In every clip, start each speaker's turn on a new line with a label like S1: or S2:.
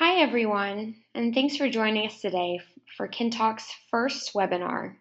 S1: Hi, everyone, and thanks for joining us today for Kintalk's first webinar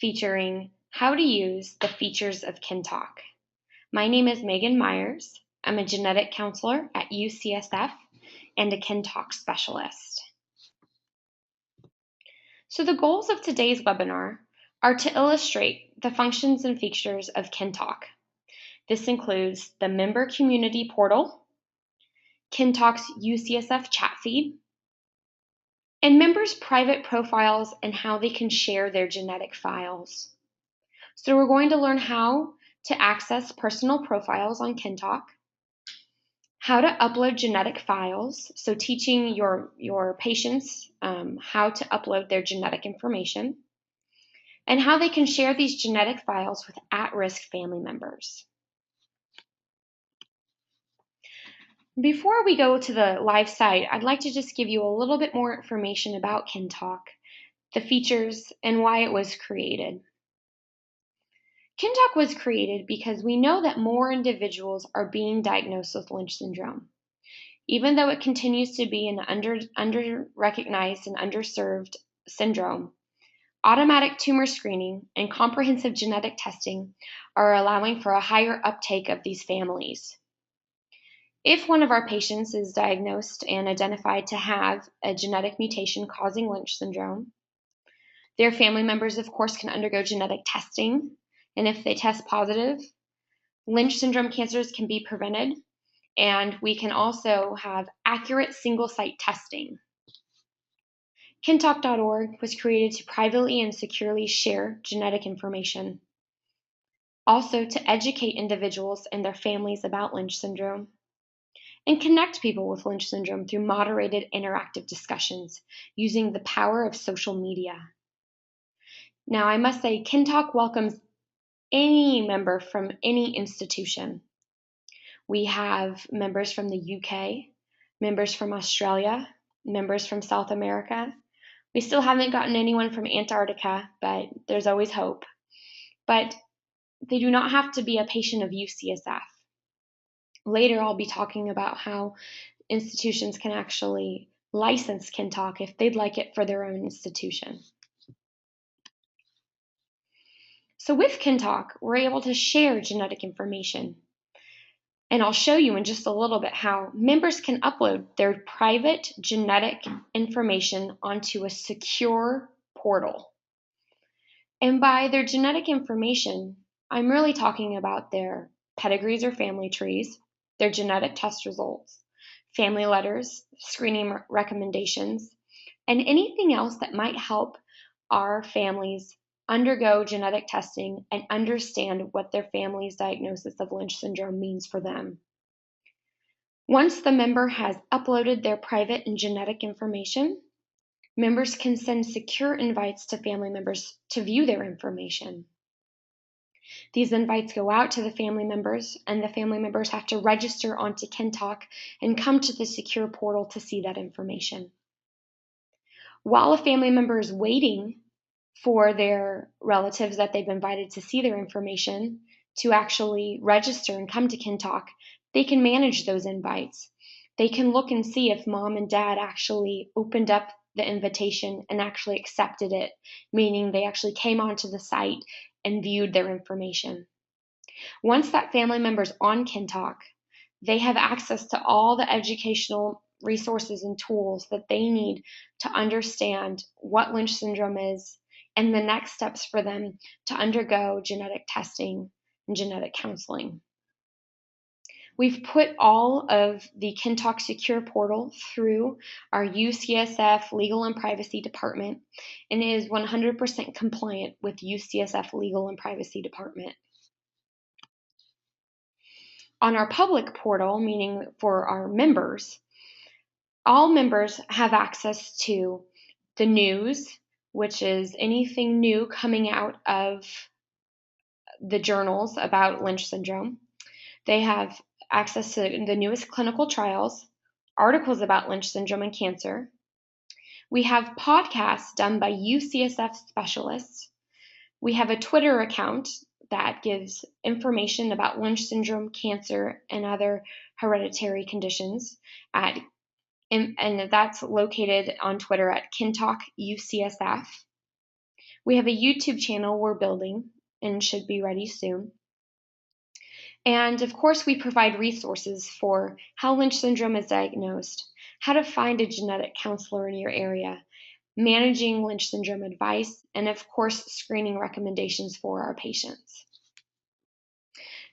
S1: featuring how to use the features of Kintalk. My name is Megan Myers. I'm a genetic counselor at UCSF and a Kintalk specialist. So the goals of today's webinar are to illustrate the functions and features of Kintalk. This includes the member community portal, Kintalk's UCSF chat feed, and members' private profiles and how they can share their genetic files. So we're going to learn how to access personal profiles on Kintalk, how to upload genetic files, so teaching your patients how to upload their genetic information, and how they can share these genetic files with at-risk family members. Before we go to the live site, I'd like to just give you a little bit more information about Kintalk, the features, and why it was created. Kintalk was created because we know that more individuals are being diagnosed with Lynch syndrome. Even though it continues to be an under-recognized and underserved syndrome, automatic tumor screening and comprehensive genetic testing are allowing for a higher uptake of these families. If one of our patients is diagnosed and identified to have a genetic mutation causing Lynch syndrome, their family members, of course, can undergo genetic testing, and if they test positive, Lynch syndrome cancers can be prevented, and we can also have accurate single-site testing. Kintalk.org was created to privately and securely share genetic information, also to educate individuals and their families about Lynch syndrome, and connect people with Lynch syndrome through moderated interactive discussions using the power of social media. Now, I must say, Kintalk welcomes any member from any institution. We have members from the UK, members from Australia, members from South America. We still haven't gotten anyone from Antarctica, but there's always hope. But they do not have to be a patient of UCSF. Later, I'll be talking about how institutions can actually license Kintalk if they'd like it for their own institution. So with Kintalk, we're able to share genetic information. And I'll show you in just a little bit how members can upload their private genetic information onto a secure portal. And by their genetic information, I'm really talking about their pedigrees or family trees, their genetic test results, family letters, screening recommendations, and anything else that might help our families undergo genetic testing and understand what their family's diagnosis of Lynch syndrome means for them. Once the member has uploaded their private and genetic information, members can send secure invites to family members to view their information. These invites go out to the family members, and the family members have to register onto Kintalk and come to the secure portal to see that information. While a family member is waiting for their relatives that they've invited to see their information to actually register and come to Kintalk, they can manage those invites. They can look and see if mom and dad actually opened up the invitation and actually accepted it, meaning they actually came onto the site and viewed their information. Once that family member's on Kintalk, they have access to all the educational resources and tools that they need to understand what Lynch syndrome is and the next steps for them to undergo genetic testing and genetic counseling. We've put all of the Kintalk Secure portal through our UCSF Legal and Privacy Department and is 100% compliant with UCSF Legal and Privacy Department. On our public portal, meaning for our members, all members have access to the news, which is anything new coming out of the journals about Lynch syndrome. They have access to the newest clinical trials, articles about Lynch syndrome and cancer. We have podcasts done by UCSF specialists. We have a Twitter account that gives information about Lynch syndrome, cancer, and other hereditary conditions at and that's located on Twitter at Kintalk UCSF. We have a YouTube channel we're building and should be ready soon. And of course, we provide resources for how Lynch syndrome is diagnosed, how to find a genetic counselor in your area, managing Lynch syndrome advice, and of course, screening recommendations for our patients.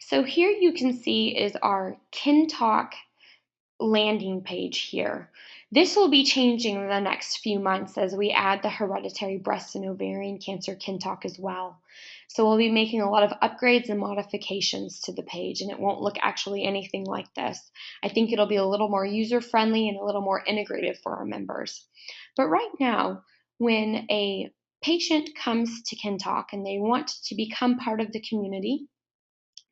S1: So here you can see is our Kintalk landing page here. This will be changing in the next few months as we add the hereditary breast and ovarian cancer Kintalk as well. So we'll be making a lot of upgrades and modifications to the page, and it won't look actually anything like this. I think it'll be a little more user-friendly and a little more integrative for our members. But right now, when a patient comes to Kintalk and they want to become part of the community,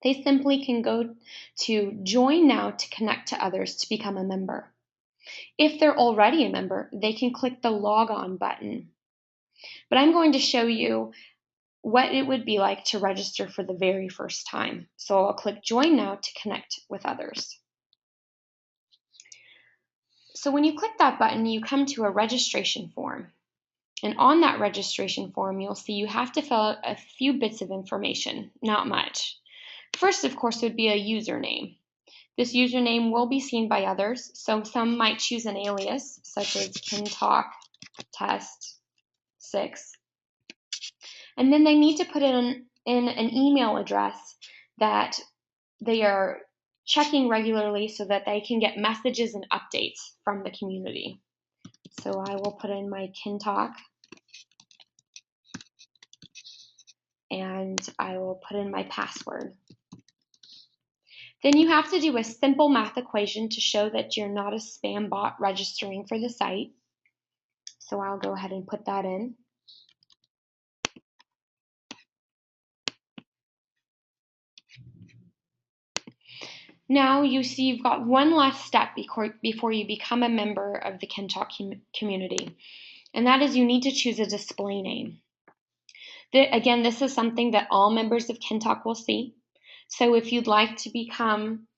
S1: they simply can go to Join Now to connect to others to become a member. If they're already a member, they can click the Log On button. But I'm going to show you what it would be like to register for the very first time. So I'll click Join Now to connect with others. So when you click that button, you come to a registration form. And on that registration form, you'll see you have to fill out a few bits of information, not much. First, of course, would be a username. This username will be seen by others, so some might choose an alias, such as Kintalk Test 6. And then they need to put in an email address that they are checking regularly so that they can get messages and updates from the community. So I will put in my Kintalk, and I will put in my password. Then you have to do a simple math equation to show that you're not a spam bot registering for the site. So I'll go ahead and put that in. Now you see you've got one last step before you become a member of the Kintalk community, and that is you need to choose a display name. Again, this is something that all members of Kintalk will see. So if you'd like to become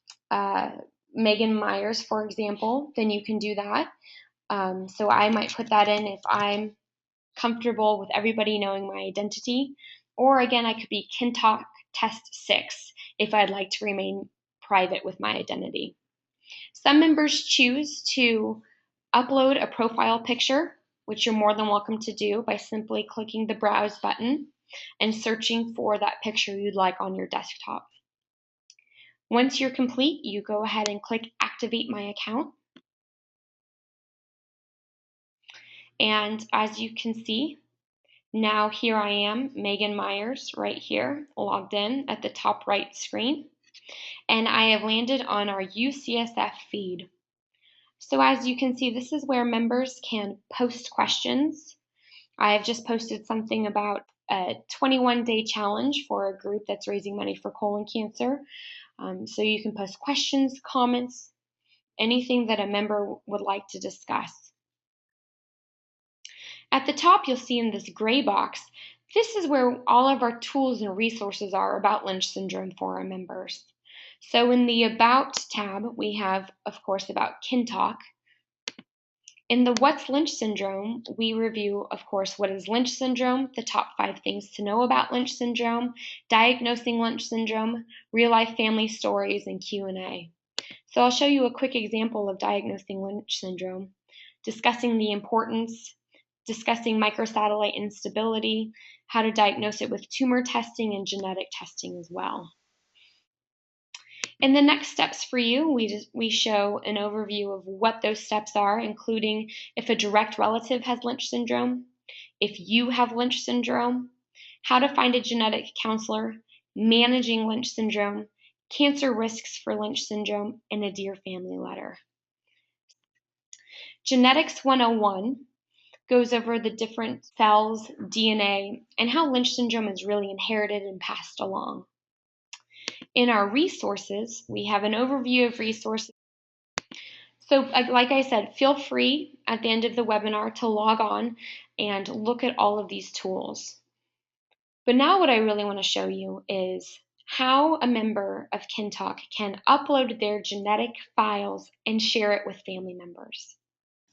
S1: Megan Myers, for example, then you can do that. So I might put that in if I'm comfortable with everybody knowing my identity. Or again, I could be Kintalk Test 6 if I'd like to remain private with my identity. Some members choose to upload a profile picture, which you're more than welcome to do by simply clicking the Browse button and searching for that picture you'd like on your desktop. Once you're complete, you go ahead and click Activate My Account. And as you can see, now here I am, Megan Myers, right here, logged in at the top right screen. And I have landed on our UCSF feed. So as you can see, this is where members can post questions. I have just posted something about a 21-day challenge for a group that's raising money for colon cancer. So you can post questions, comments, anything that a member would like to discuss. At the top, you'll see in this gray box, this is where all of our tools and resources are about Lynch syndrome for our members. So in the About tab, we have, of course, about Kintalk. In the What's Lynch syndrome, we review, of course, what is Lynch syndrome, the top 5 things to know about Lynch syndrome, diagnosing Lynch syndrome, real-life family stories, and Q&A. So I'll show you a quick example of diagnosing Lynch syndrome, discussing the importance, discussing microsatellite instability, how to diagnose it with tumor testing and genetic testing as well. In the next steps for you, we show an overview of what those steps are, including if a direct relative has Lynch syndrome, if you have Lynch syndrome, how to find a genetic counselor, managing Lynch syndrome, cancer risks for Lynch syndrome, and a Dear Family letter. Genetics 101 goes over the different cells, DNA, and how Lynch syndrome is really inherited and passed along. In our resources, we have an overview of resources. So like I said, feel free at the end of the webinar to log on and look at all of these tools. But now what I really want to show you is how a member of Kintalk can upload their genetic files and share it with family members.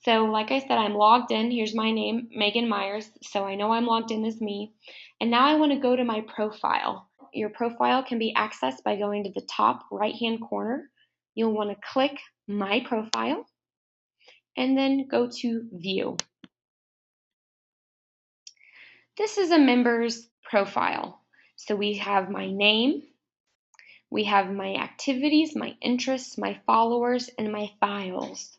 S1: So like I said, I'm logged in. Here's my name, Megan Myers, so I know I'm logged in as me. And now I want to go to my profile. Your profile can be accessed by going to the top right-hand corner. You'll want to click My Profile and then go to View. This is a member's profile. So we have my name, we have my activities, my interests, my followers, and my files.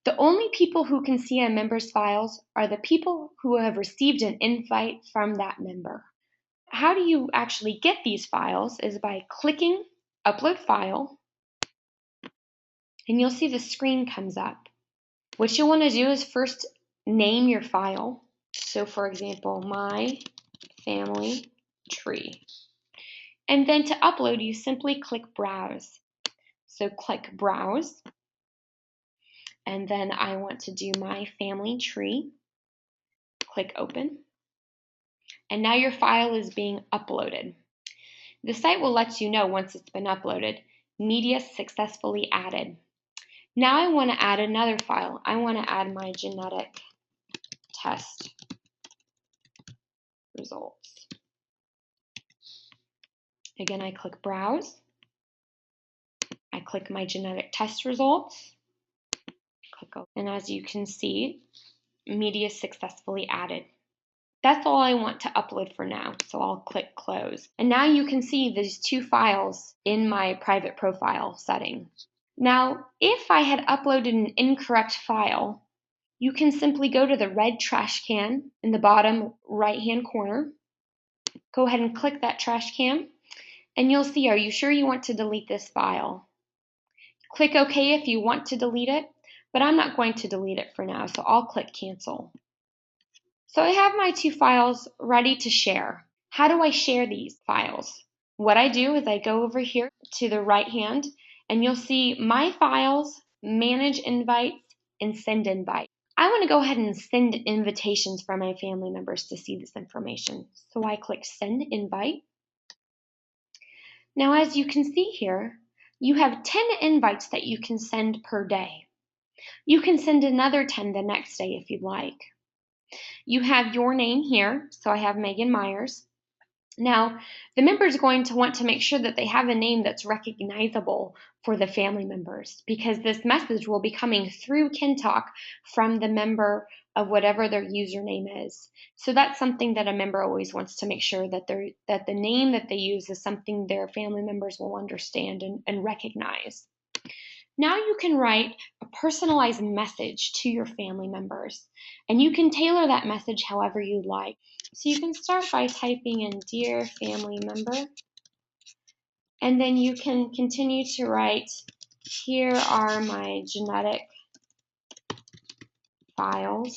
S1: The only people who can see a member's files are the people who have received an invite from that member. How do you actually get these files is by clicking Upload File, and you'll see the screen comes up. What you'll want to do is first name your file. So for example, My Family Tree. And then to upload, you simply click Browse. So click Browse, and then I want to do My Family Tree. Click Open. And now your file is being uploaded. The site will let you know once it's been uploaded. Media successfully added. Now I want to add another file. I want to add my genetic test results. Again, I click Browse. I click my genetic test results. Click Open. And as you can see, media successfully added. That's all I want to upload for now, so I'll click Close. And now you can see these two files in my private profile setting. Now, if I had uploaded an incorrect file, you can simply go to the red trash can in the bottom right-hand corner. Go ahead and click that trash can, and you'll see, are you sure you want to delete this file? Click OK if you want to delete it, but I'm not going to delete it for now, so I'll click Cancel. So I have my two files ready to share. How do I share these files? What I do is I go over here to the right hand, and you'll see My Files, Manage Invites, and Send Invite. I want to go ahead and send invitations for my family members to see this information. So I click Send Invite. Now as you can see here, you have 10 invites that you can send per day. You can send another 10 the next day if you'd like. You have your name here, so I have Megan Myers. Now, the member is going to want to make sure that they have a name that's recognizable for the family members, because this message will be coming through Kintalk from the member of whatever their username is. So that's something that a member always wants to make sure that the name that they use is something their family members will understand and recognize. Now you can write a personalized message to your family members, and you can tailor that message however you like. So you can start by typing in Dear Family Member, and then you can continue to write, here are my genetic files.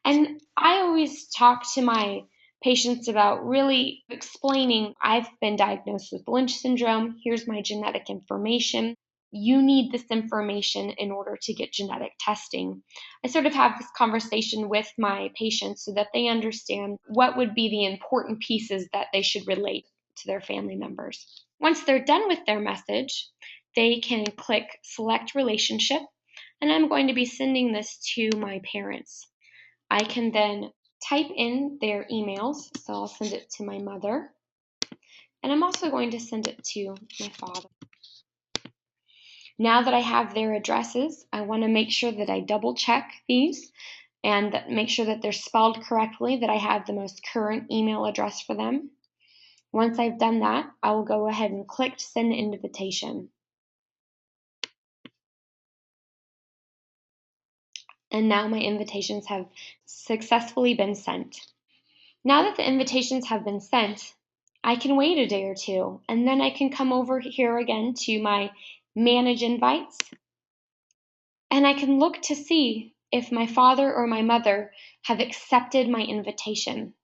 S1: And I always talk to my patients about really explaining, I've been diagnosed with Lynch syndrome, here's my genetic information. You need this information in order to get genetic testing. I sort of have this conversation with my patients so that they understand what would be the important pieces that they should relate to their family members. Once they're done with their message, they can click Select Relationship, and I'm going to be sending this to my parents. I can then type in their emails, so I'll send it to my mother, and I'm also going to send it to my father. Now that I have their addresses, I want to make sure that I double check these and make sure that they're spelled correctly, that I have the most current email address for them. Once I've done that, I will go ahead and click Send Invitation. And now my invitations have successfully been sent. Now that the invitations have been sent, I can wait a day or two, and then I can come over here again to my Manage Invites, and I can look to see if my father or my mother have accepted my invitation.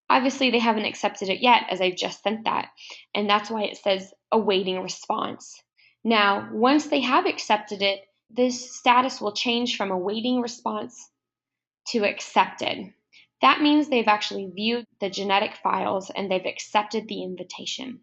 S1: Obviously, they haven't accepted it yet, as I've just sent that, and that's why it says awaiting response. Now, once they have accepted it, this status will change from awaiting response to accepted. That means they've actually viewed the genetic files and they've accepted the invitation.